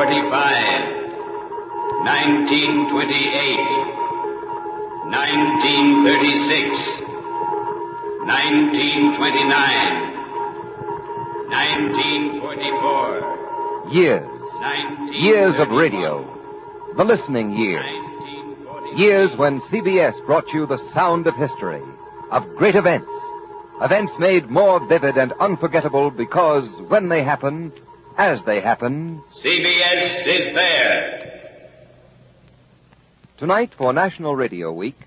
1936, 1929, 1944. Years of radio. The listening years. Years when CBS brought you the sound of history, of great events. Events made more vivid and unforgettable because when they happen, as they happen, CBS is there. Tonight for National Radio Week,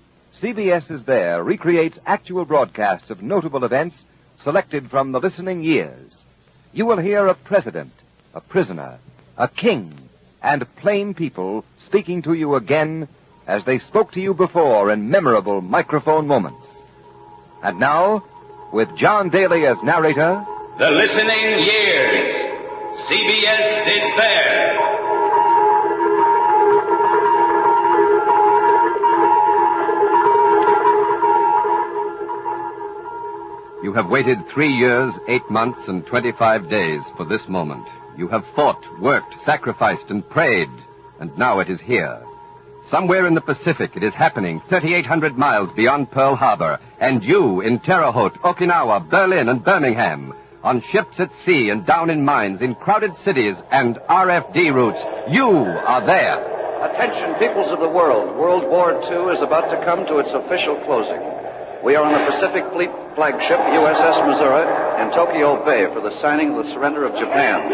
CBS is there recreates actual broadcasts of notable events selected from the listening years. You will hear a president, a prisoner, a king, and plain people speaking to you again as they spoke to you before in memorable microphone moments. And now, with John Daly as narrator, The Listening Years. CBS is there. You have waited 3 years, 8 months, and 25 days for this moment. You have fought, worked, sacrificed, and prayed, and now it is here. Somewhere in the Pacific, it is happening 3,800 miles beyond Pearl Harbor, and you in Terre Haute, Okinawa, Berlin, and Birmingham, on ships at sea and down in mines, in crowded cities and RFD routes, you are there. Attention, peoples of the world. World War II is about to come to its official closing. We are on the Pacific Fleet flagship USS Missouri in Tokyo Bay for the signing of the surrender of Japan.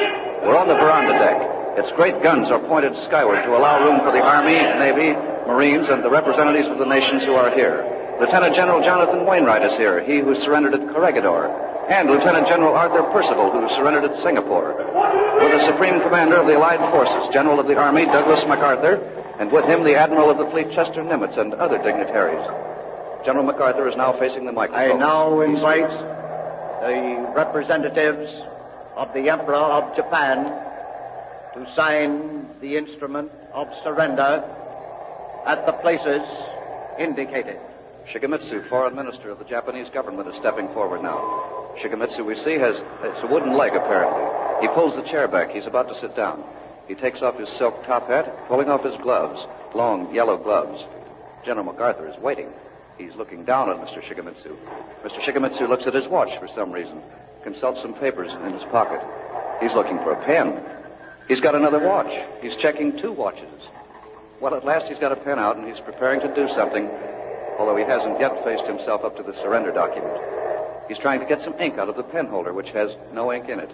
We're on the veranda deck. Its great guns are pointed skyward to allow room for the Army, Navy, Marines, and the representatives of the nations who are here. Lieutenant General Jonathan Wainwright is here, he who surrendered at Corregidor, and Lieutenant General Arthur Percival, who surrendered at Singapore. With the Supreme Commander of the Allied Forces, General of the Army Douglas MacArthur, and with him the Admiral of the Fleet Chester Nimitz and other dignitaries. General MacArthur is now facing the microphone. I now invite the representatives of the Emperor of Japan to sign the instrument of surrender at the places indicated. Shigemitsu, foreign minister of the Japanese government, is stepping forward now. Shigemitsu, we see, it's a wooden leg, apparently. He pulls the chair back. He's about to sit down. He takes off his silk top hat, pulling off his gloves, long yellow gloves. General MacArthur is waiting. He's looking down at Mr. Shigemitsu. Mr. Shigemitsu looks at his watch for some reason, consults some papers in his pocket. He's looking for a pen. He's got another watch. He's checking 2 watches. Well, at last he's got a pen out, and he's preparing to do something, although he hasn't yet faced himself up to the surrender document. He's trying to get some ink out of the pen holder, which has no ink in it.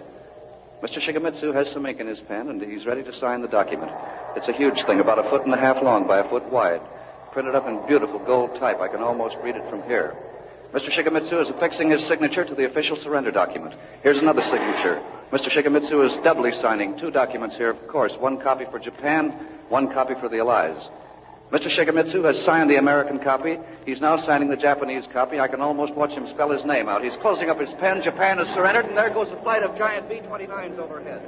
Mr. Shigemitsu has some ink in his pen, and he's ready to sign the document. It's a huge thing, about 1.5 feet long by 1 foot wide. Printed up in beautiful gold type. I can almost read it from here. Mr. Shigemitsu is affixing his signature to the official surrender document. Here's another signature. Mr. Shigemitsu is doubly signing 2 documents here, of course. 1 copy for Japan, 1 copy for the Allies. Mr. Shigemitsu has signed the American copy. He's now signing the Japanese copy. I can almost watch him spell his name out. He's closing up his pen. Japan has surrendered, and there goes a flight of giant B-29s overhead.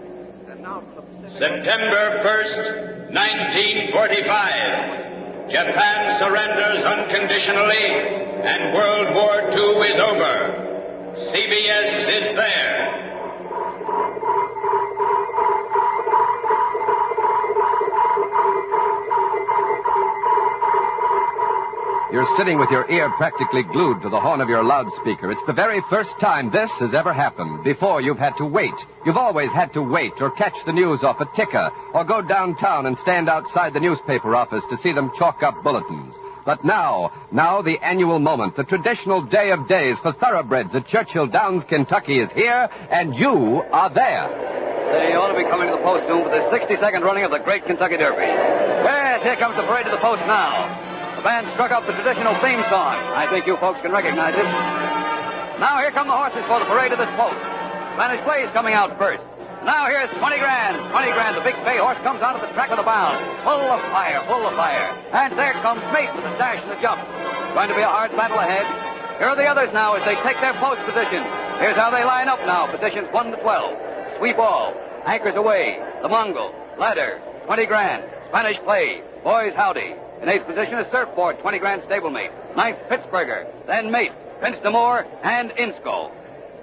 And now from the Pacific... September 1st, 1945. Japan surrenders unconditionally, and World War II is over. CBS is there. You're sitting with your ear practically glued to the horn of your loudspeaker. It's the very first time this has ever happened. Before, you've had to wait. You've always had to wait or catch the news off a ticker or go downtown and stand outside the newspaper office to see them chalk up bulletins. But now the annual moment, the traditional day of days for thoroughbreds at Churchill Downs, Kentucky is here, and you are there. They ought to be coming to the post soon for the 62nd running of the Great Kentucky Derby. Yes, here comes the parade to the post now. The band struck up the traditional theme song. I think you folks can recognize it. Now here come the horses for the parade to this post. Spanish Blaze coming out first. Now here's 20 Grand. 20 Grand, the big bay horse, comes out at the track of the bound. Full of fire, full of fire. And there comes Mate with the dash and the jump. Going to be a hard battle ahead. Here are the others now as they take their post position. Here's how they line up now. Positions 1 to 12. Sweep all. Anchors away. The Mongol. Ladder. 20 Grand. Spanish Play. Boys Howdy. In 8th position is Surfboard, 20 Grand stablemate. 9th, Pittsburgher. Then Mate, Prince d'Amour, and Insco.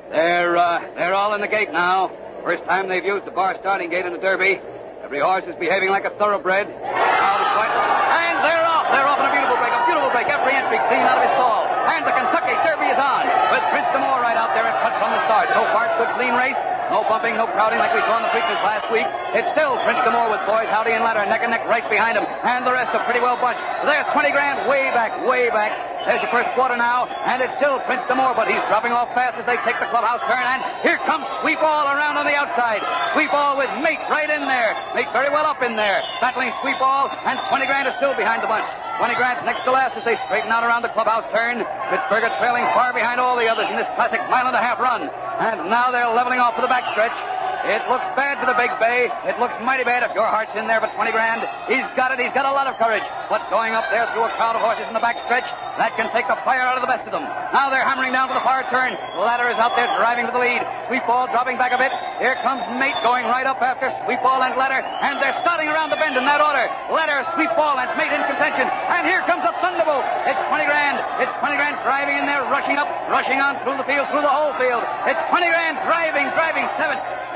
They're all in the gate now. First time they've used the bar starting gate in the Derby. Every horse is behaving like a thoroughbred. Now the fight. And they're off. They're off in a beautiful break. A beautiful break. Every entry clean out of his stall. And the Kentucky Derby is on. With Prince D'Amour right out there and cut from the start. So far, it's a good clean race. No bumping, no crowding like we saw in the preakness last week. It's still Prince D'Amour with Boys Howdy and Ladder neck and neck right behind him. And the rest are pretty well bunched. There's 20 grand way back, way back. There's your first quarter now, and it's still Prince D'Amour, but he's dropping off fast as they take the clubhouse turn, and here comes Sweetball around on the outside. Sweetball with Mate right in there. Mate very well up in there. Battling Sweetball, and 20 grand is still behind the bunch. 20 grand next to last as they straighten out around the clubhouse turn. Pittsburgh trailing far behind all the others in this classic mile-and-a-half run. And now they're leveling off for the backstretch. It looks bad for the Big Bay. It looks mighty bad if your heart's in there, but 20 grand, he's got it. He's got a lot of courage. But going up there through a crowd of horses in the backstretch, that can take the fire out of the best of them. Now they're hammering down for the far turn. Ladder is out there driving to the lead. Sweetball dropping back a bit. Here comes Mate going right up after Sweetball and Ladder, and they're starting around the bend in that order. Ladder, Sweetball, and Mate in contention. And here comes a thunderbolt. It's 20 grand. It's 20 grand driving in there, rushing up, rushing on through the field, through the whole field. It's 20 grand driving, 7,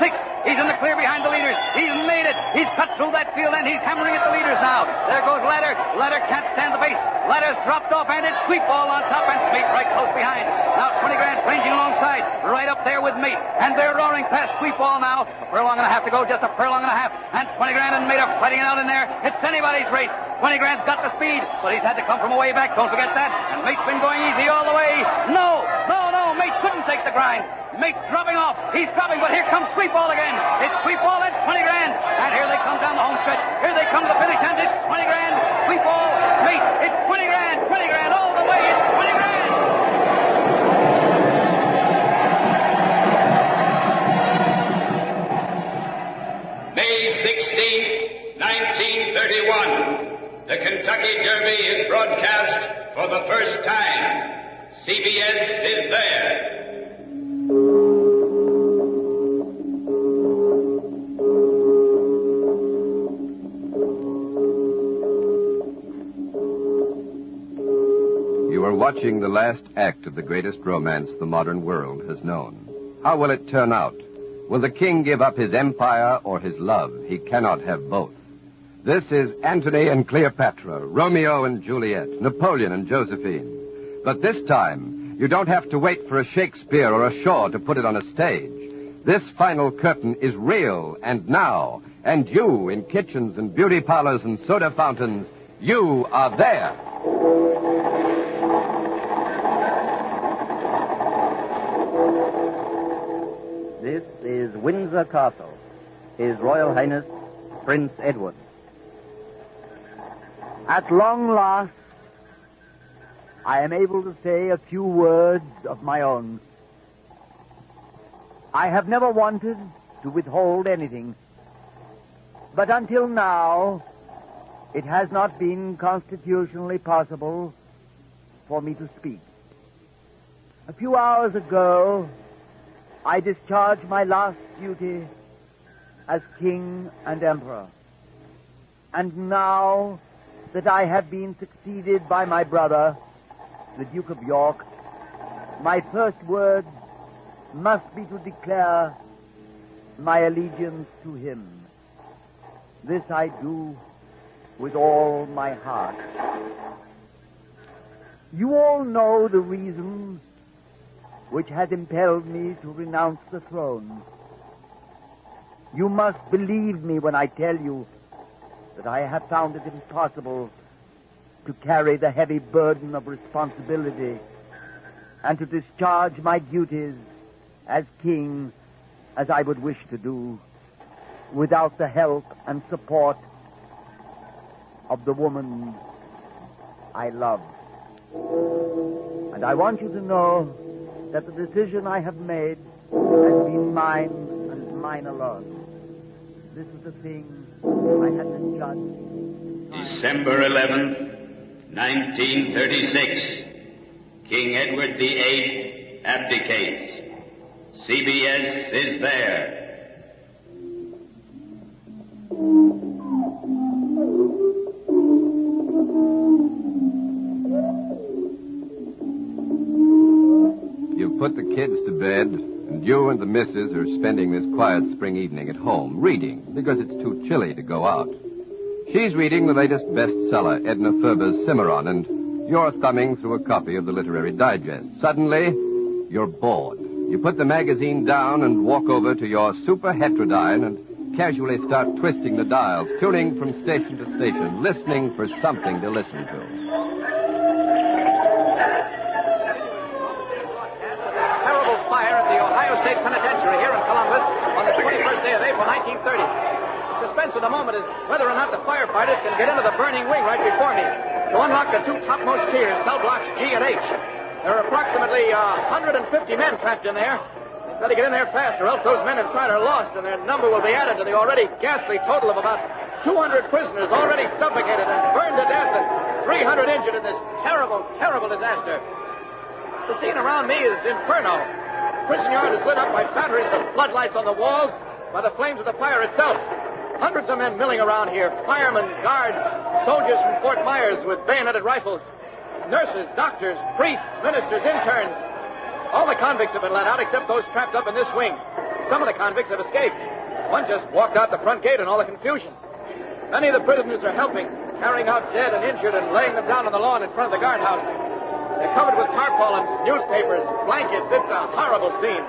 6. He's in the clear behind the leaders. He's made it. He's cut through that field, and he's hammering at the leaders now. There goes Ladder. Ladder can't stand the pace. Ladder's dropped off, and it's Sweetball on top, and Mate right close behind. Now 20 grand ranging alongside, right up there with Mate. And they're roaring past Sweetball now. A furlong and a half to go, just a furlong and a half. And 20 grand and Mate are fighting it out in there. It's anybody's race. 20 grand's got the speed, but he's had to come from a way back. Don't forget that. And Mate's been going easy all the way. No. Mate couldn't take the grind. Mate dropping off. He's dropping, but here comes Sweetball again. It's Sweetball and 20 grand. And here they come down the home stretch. Here they come to the finish, and it's 20 grand. Sweetball, Mate, it's 20 grand. 20 grand all the way. It's 20 grand. May 16th, 1931. The Kentucky Derby is broadcast for the first time. CBS is there. You are watching the last act of the greatest romance the modern world has known. How will it turn out? Will the king give up his empire or his love? He cannot have both. This is Antony and Cleopatra, Romeo and Juliet, Napoleon and Josephine. But this time, you don't have to wait for a Shakespeare or a Shaw to put it on a stage. This final curtain is real and now, and you in kitchens and beauty parlors and soda fountains, you are there. This is Windsor Castle, His Royal Highness Prince Edward. At long last, I am able to say a few words of my own. I have never wanted to withhold anything, but until now, it has not been constitutionally possible for me to speak. A few hours ago, I discharged my last duty as King and Emperor. And now that I have been succeeded by my brother, the Duke of York, my first word must be to declare my allegiance to him. This I do with all my heart. You all know the reasons which has impelled me to renounce the throne. You must believe me when I tell you that I have found it impossible to carry the heavy burden of responsibility and to discharge my duties as king as I would wish to do without the help and support of the woman I love. And I want you to know that the decision I have made has been mine and mine alone. This is the thing I had to judge. December 11th, 1936. King Edward VIII abdicates. CBS is there. You've put the kids to bed, And you and the missus are spending this quiet spring evening at home, reading, because it's too chilly to go out. She's reading the latest bestseller, Edna Ferber's Cimarron, and you're thumbing through a copy of the Literary Digest. Suddenly, you're bored. You put the magazine down and walk over to your Super Heterodyne and casually start twisting the dials, tuning from station to station, listening for something to listen to. Terrible fire at the Ohio State Penitentiary here in Columbus on the 21st day of April, 1930. The suspense of the moment is whether or not the firefighters can get into the burning wing right before me to unlock the two topmost tiers, cell blocks G and H. There are approximately 150 men trapped in there. They've got to get in there fast, or else those men inside are lost, and their number will be added to the already ghastly total of about 200 prisoners already suffocated and burned to death, and 300 injured in this terrible, terrible disaster. The scene around me is inferno. The prison yard is lit up by batteries of floodlights on the walls, by the flames of the fire itself. Hundreds of men milling around here, firemen, guards, soldiers from Fort Myers with bayoneted rifles, nurses, doctors, priests, ministers, interns. All the convicts have been let out except those trapped up in this wing. Some of the convicts have escaped. One just walked out the front gate in all the confusion. Many of the prisoners are helping, carrying out dead and injured and laying them down on the lawn in front of the guardhouse. They're covered with tarpaulins, newspapers, blankets. It's a horrible scene.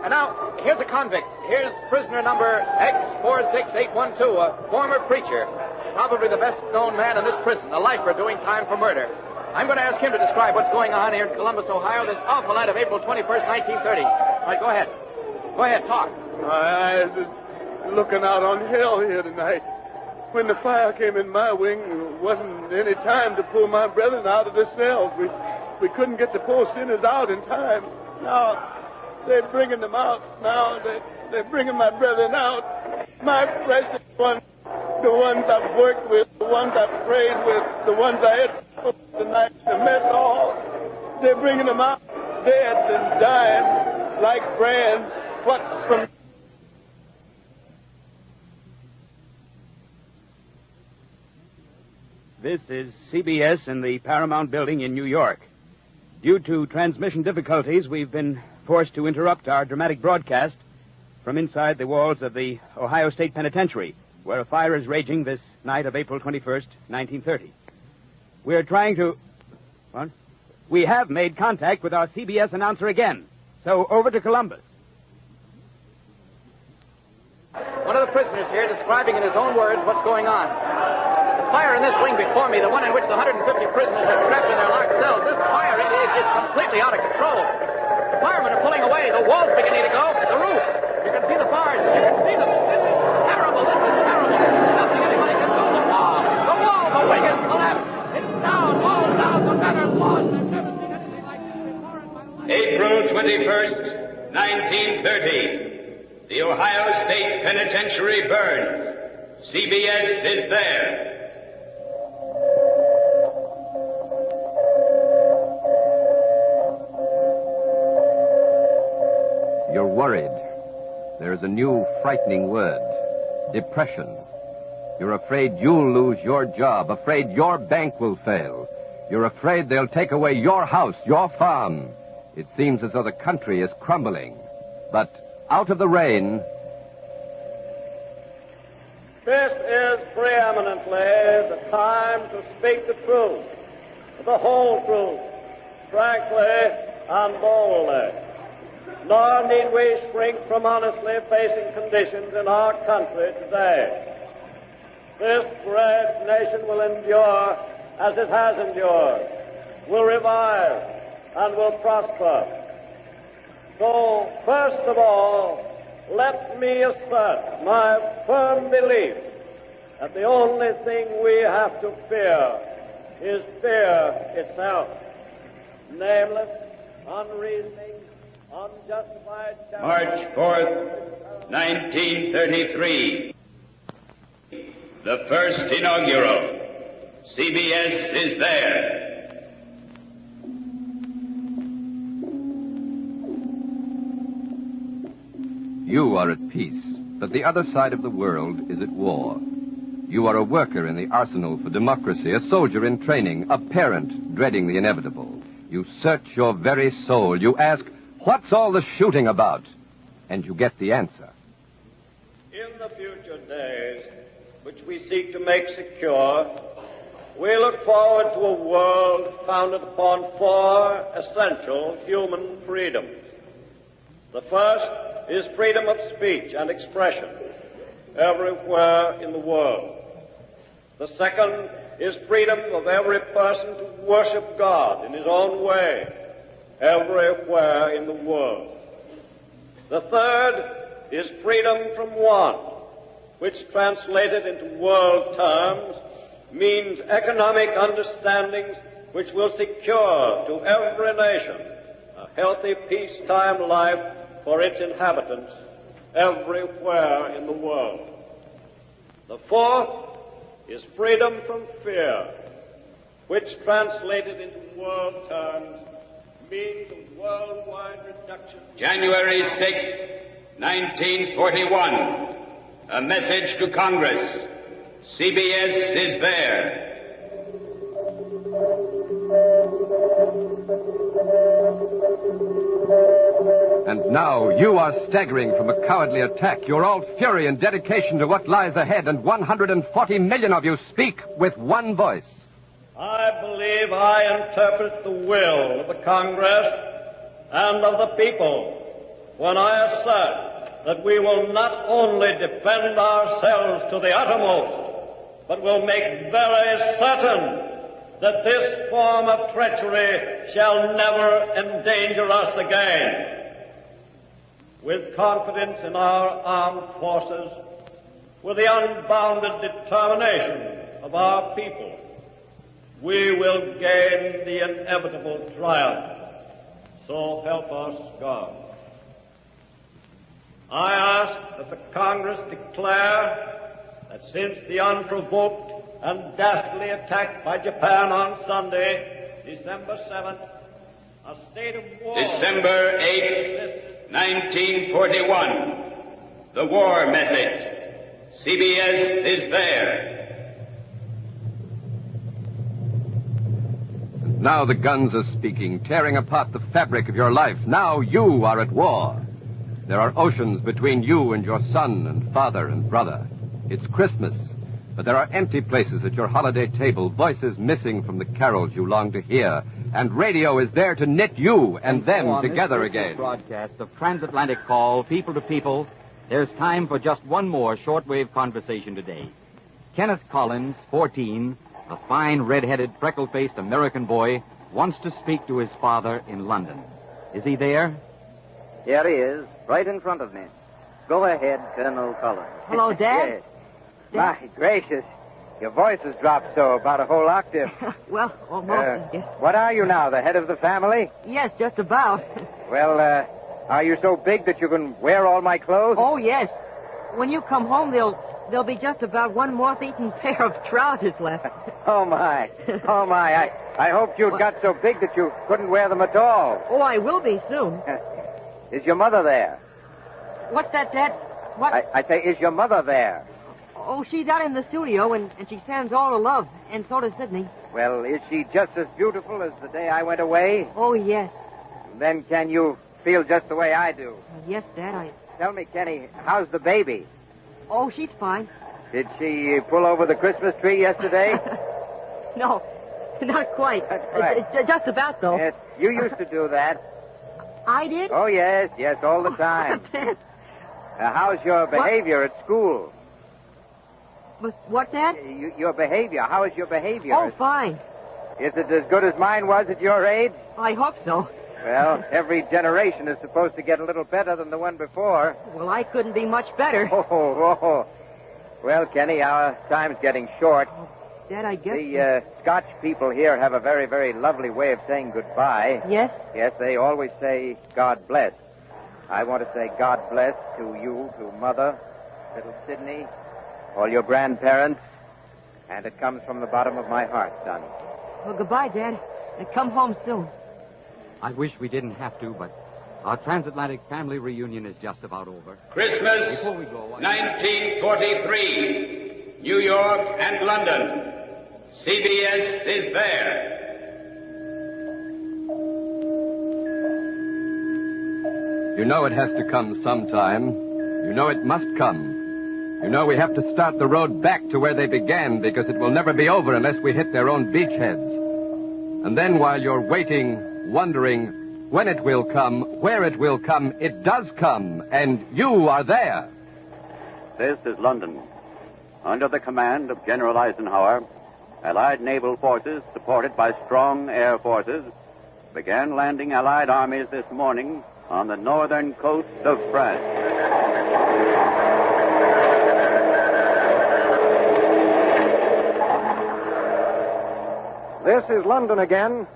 And now, here's a convict. Here's prisoner number X46812, a former preacher. Probably the best-known man in this prison, a lifer doing time for murder. I'm going to ask him to describe what's going on here in Columbus, Ohio, this awful night of April 21st, 1930. All right, go ahead. Go ahead, talk. My eyes is looking out on hell here tonight. When the fire came in my wing, there wasn't any time to pull my brethren out of the cells. We couldn't get the poor sinners out in time. Now, they're bringing them out. Now, they're bringing my brethren out. My precious ones. The ones I've worked with, the ones I've prayed with, the ones I had tonight, the mess hall. They're bringing them out dead and dying like brands. What from... This is CBS in the Paramount Building in New York. Due to transmission difficulties, we've been forced to interrupt our dramatic broadcast from inside the walls of the Ohio State Penitentiary, where a fire is raging this night of April 21st, 1930. We're trying to... What? We have made contact with our CBS announcer again. So, over to Columbus. One of the prisoners here describing in his own words what's going on. The fire in this wing before me, the one in which the 150 prisoners are trapped in their locked cells, this fire, it's completely out of control. The firemen are pulling away. The wall's beginning to go. The roof. You can see the bars. You can see them. This is terrible. This is terrible. Nothing anybody can do. The wall. The wing has collapsed. It's down. All down. The men are lost. I've never seen anything like this before in my life. April 21st, 1930. The Ohio State Penitentiary burns. CBS is there. You're worried. There's a new frightening word. Depression. You're afraid you'll lose your job, afraid your bank will fail. You're afraid they'll take away your house, your farm. It seems as though the country is crumbling. But out of the rain... This is preeminently the time to speak the truth, the whole truth, frankly and boldly. Nor need we shrink from honestly facing conditions in our country today. This great nation will endure as it has endured, will revive, and will prosper. So, first of all, let me assert my firm belief that the only thing we have to fear is fear itself. Nameless, unreasoning, unjustified... March 4th, 1933. The first inaugural. CBS is there. You are at peace, but the other side of the world is at war. You are a worker in the arsenal for democracy, a soldier in training, a parent dreading the inevitable. You search your very soul. You ask, What's all the shooting about? And you get the answer. In the future days, which we seek to make secure, we look forward to a world founded upon 4 essential human freedoms. The first is freedom of speech and expression everywhere in the world. The second is freedom of every person to worship God in his own way everywhere in the world. The third is freedom from want, which translated into world terms means economic understandings which will secure to every nation a healthy peacetime life for its inhabitants everywhere in the world. The fourth is freedom from fear, which translated into world terms means a worldwide reduction. January 6, 1941. A message to Congress. CBS is there. And now you are staggering from a cowardly attack. You're all fury and dedication to what lies ahead, and 140 million of you speak with one voice. I believe I interpret the will of the Congress and of the people when I assert that we will not only defend ourselves to the uttermost, but will make very certain that this form of treachery shall never endanger us again. With confidence in our armed forces, with the unbounded determination of our people, we will gain the inevitable triumph. So help us God. I ask that the Congress declare that since the unprovoked and dastardly attack by Japan on Sunday, December 7th, a state of war... December 8, 1941. The war message. CBS is there. Now the guns are speaking, tearing apart the fabric of your life. Now you are at war. There are oceans between you and your son and father and brother. It's Christmas, but there are empty places at your holiday table, voices missing from the carols you long to hear, and radio is there to knit you and them together again. Broadcast of transatlantic call, people to people. There's time for just one more shortwave conversation today. Kenneth Collins, 14, a fine, red-headed, freckle-faced American boy, wants to speak to his father in London. Is he there? Here he is, right in front of me. Go ahead, Colonel Collins. Hello, Dad. Yes. My gracious, your voice has dropped so, about a whole octave. Well, almost, I guess. What are you now, the head of the family? Yes, just about. Well, are you so big that you can wear all my clothes? Oh, yes. When you come home, there'll be just about one moth-eaten pair of trousers left. Oh, my. Oh, my. I hoped you'd got so big that you couldn't wear them at all. Oh, I will be soon. Is your mother there? What's that, Dad? What? I say, is your mother there? Oh, she's out in the studio, and she sends all the love, and so does Sidney. Well, is she just as beautiful as the day I went away? Oh, yes. Then can you feel just the way I do? Yes, Dad, Tell me, Kenny, how's the baby? Oh, she's fine. Did she pull over the Christmas tree yesterday? No, not quite. That's right. Just about, though. Yes, you used to do that. I did? Oh, yes, all the time. How's your behavior at school? What, Dad? Your behavior. How is your behavior? Oh, fine. Is it as good as mine was at your age? I hope so. Well, every generation is supposed to get a little better than the one before. Well, I couldn't be much better. Oh. Well, Kenny, our time's getting short. Dad, I guess... The Scotch people here have a very, very lovely way of saying goodbye. Yes? Yes, they always say, God bless. I want to say God bless to you, to Mother, little Sidney, all your grandparents, and it comes from the bottom of my heart, son. Well, goodbye, Dad, and come home soon. I wish we didn't have to, but our transatlantic family reunion is just about over. Christmas, Before we go, 1943, New York and London. CBS is there. You know it has to come sometime. You know it must come. You know we have to start the road back to where they began because it will never be over unless we hit their own beachheads. And then while you're waiting, wondering when it will come, where it will come, it does come, and you are there. This is London. Under the command of General Eisenhower, Allied naval forces, supported by strong air forces, began landing Allied armies this morning on the northern coast of France. This is London again.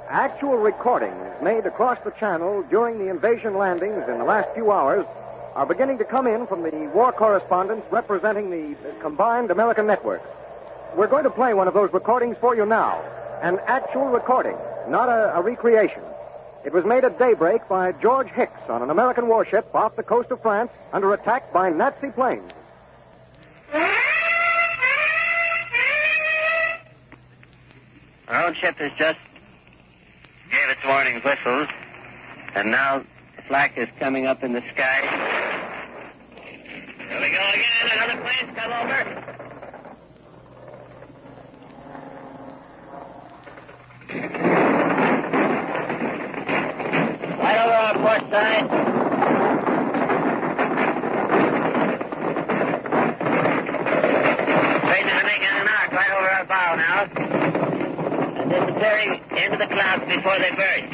Actual recordings made across the channel during the invasion landings in the last few hours are beginning to come in from the war correspondents representing the combined American networks. We're going to play one of those recordings for you now. An actual recording, not a recreation. It was made at daybreak by George Hicks on an American warship off the coast of France under attack by Nazi planes. Our own ship has just gave its warning whistles, and now the flak is coming up in the sky. Here we go again. Another plane's come over. Right over our port side. Trains are making an arc right over our bow now, and disappearing into the clouds before they burst.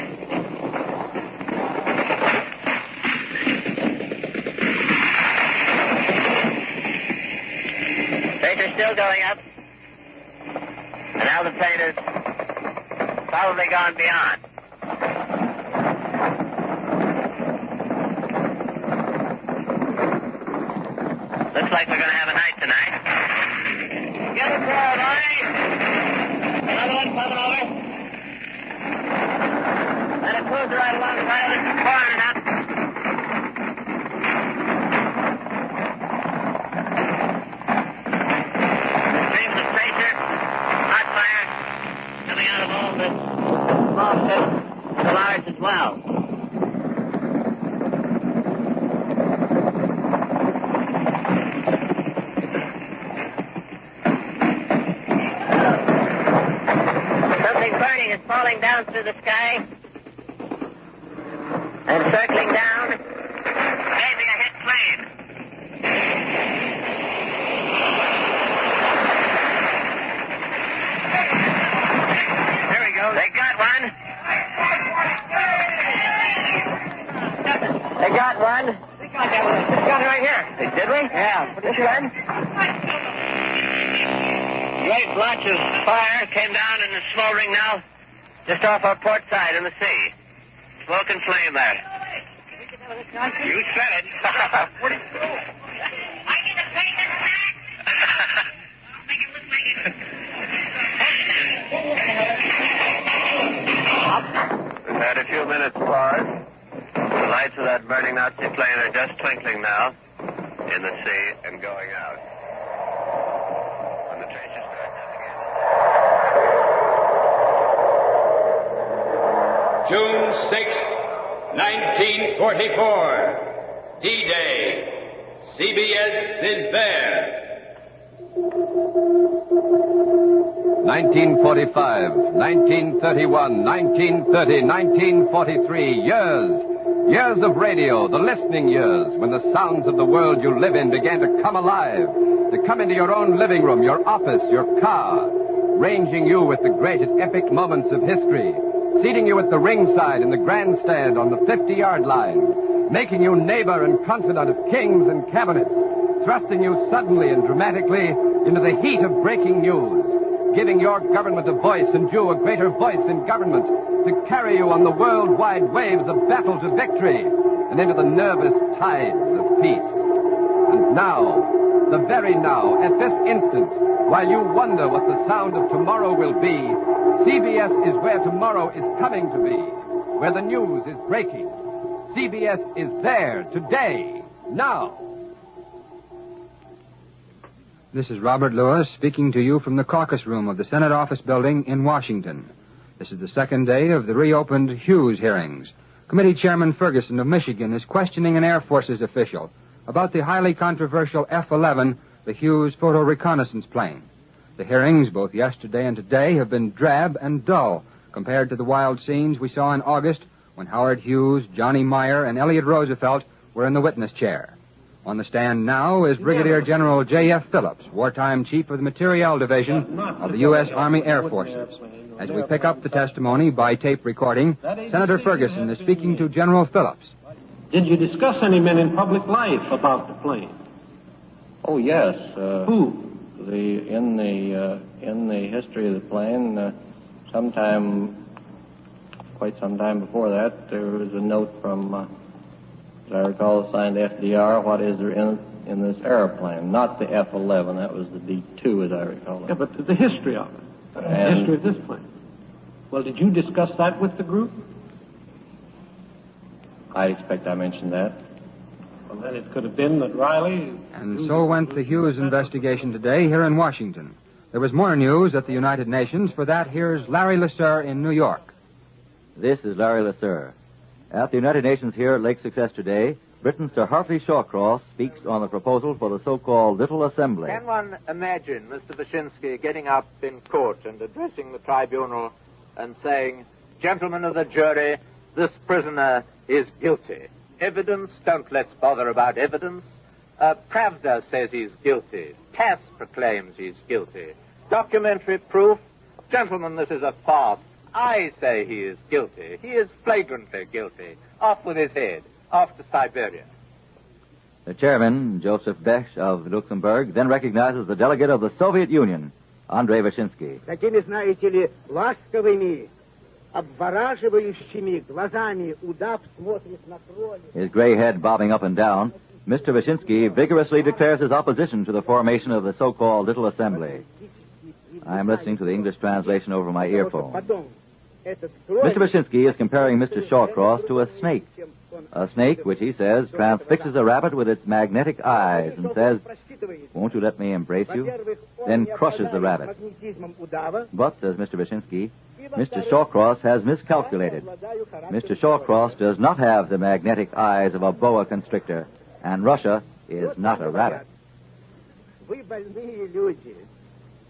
Trains are still going up, and now the plane is probably gone beyond. Looks like we're going to have a night tonight. Get it there, boys. Another one coming over. And a cruiser right alongside of it, firing up. The stream of the tracer, hot fire, coming out of all the small ships, the large as well. Is falling down through the sky and circling down. Maybe a hit plane. There we go. They got one. They got one. They got it right here. Did we? Yeah. This one. Great blotch of fire came down and is smoldering now. Just off our port side in the sea. Smoke and flame there. You said it. What do you do? I need to pay this back. Make it look like it. We've had a few minutes pause. The lights of that burning Nazi plane are just twinkling now in the sea and going out. When the tracers start coming in. June 6th, 1944. D-Day. CBS is there. 1945, 1931, 1930, 1943. Years of radio, the listening years, when the sounds of the world you live in began to come alive, to come into your own living room, your office, your car, ranging you with the great and epic moments of history, seating you at the ringside in the grandstand on the 50-yard line, making you neighbor and confidant of kings and cabinets, thrusting you suddenly and dramatically into the heat of breaking news, giving your government a voice and you a greater voice in government, to carry you on the worldwide waves of battle to victory and into the nervous tides of peace. And now, the very now, at this instant, while you wonder what the sound of tomorrow will be, CBS is where tomorrow is coming to be, where the news is breaking. CBS is there today, now. This is Robert Lewis speaking to you from the caucus room of the Senate Office Building in Washington. This is the second day of the reopened Hughes hearings, Committee Chairman Ferguson of Michigan is questioning an Air Forces official about the highly controversial F-11, the Hughes photo reconnaissance plane. The hearings, both yesterday and today, have been drab and dull compared to the wild scenes we saw in August when Howard Hughes, Johnny Meyer, and Elliott Roosevelt were in the witness chair. On the stand now is Brigadier General J.F. Phillips, wartime chief of the Materiel Division of the U.S. Army Air Forces. As we pick up the testimony by tape recording, Senator Ferguson is speaking to General Phillips. Did you discuss any men in public life about the plane? Oh, yes. Who? In the history of the plane, quite some time before that, there was a note from, as I recall, signed FDR, what is there in this airplane? Not the F-11, that was the D-2, as I recall. Yeah, but the history of it. The history of this plane. Well, did you discuss that with the group? I expect I mentioned that. Well, then it could have been that Riley... And so went the Hughes investigation today here in Washington. There was more news at the United Nations. For that, here's Larry LeSueur in New York. This is Larry LeSueur. At the United Nations here at Lake Success today, Britain's Sir Hartley Shawcross speaks on the proposal for the so-called Little Assembly. Can one imagine Mr. Wyszynski getting up in court and addressing the tribunal and saying, "Gentlemen of the jury, this prisoner is guilty. Evidence, don't let's bother about evidence. Pravda says he's guilty. TASS proclaims he's guilty. Documentary proof, gentlemen, this is a farce. I say he is guilty. He is flagrantly guilty. Off with his head. Off to Siberia." The chairman, Joseph Bech of Luxembourg, then recognizes the delegate of the Soviet Union, Andrei Wyszynski. Такими, знаете ли, ласковыми, обвораживающими глазами удав смотрит на кровь. His gray head bobbing up and down, Mr. Wyszynski vigorously declares his opposition to the formation of the so-called Little Assembly. I am listening to the English translation over my earphone. Mr. Wyszynski is comparing Mr. Shawcross to a snake. A snake, which he says transfixes a rabbit with its magnetic eyes and says, "Won't you let me embrace you?" Then crushes the rabbit. But, says Mr. Wyszynski, Mr. Shawcross has miscalculated. Mr. Shawcross does not have the magnetic eyes of a boa constrictor, and Russia is not a rabbit.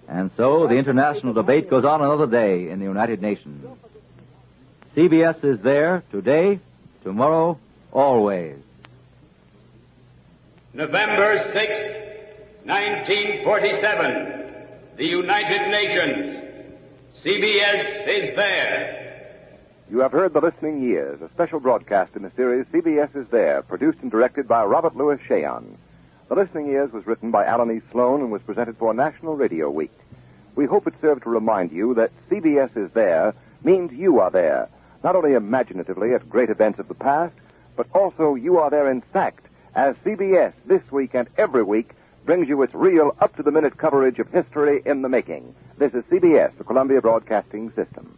And so the international debate goes on another day in the United Nations. CBS is there today, tomorrow, always. November 6th, 1947, the United Nations. CBS is there. You have heard The Listening Years, a special broadcast in the series CBS is There, produced and directed by Robert Louis Cheon. The Listening Years was written by Alan E. Sloan and was presented for National Radio Week. We hope it served to remind you that CBS is there means you are there, not only imaginatively at great events of the past, but also you are there in fact, as CBS this week and every week brings you its real up-to-the-minute coverage of history in the making. This is CBS, the Columbia Broadcasting System.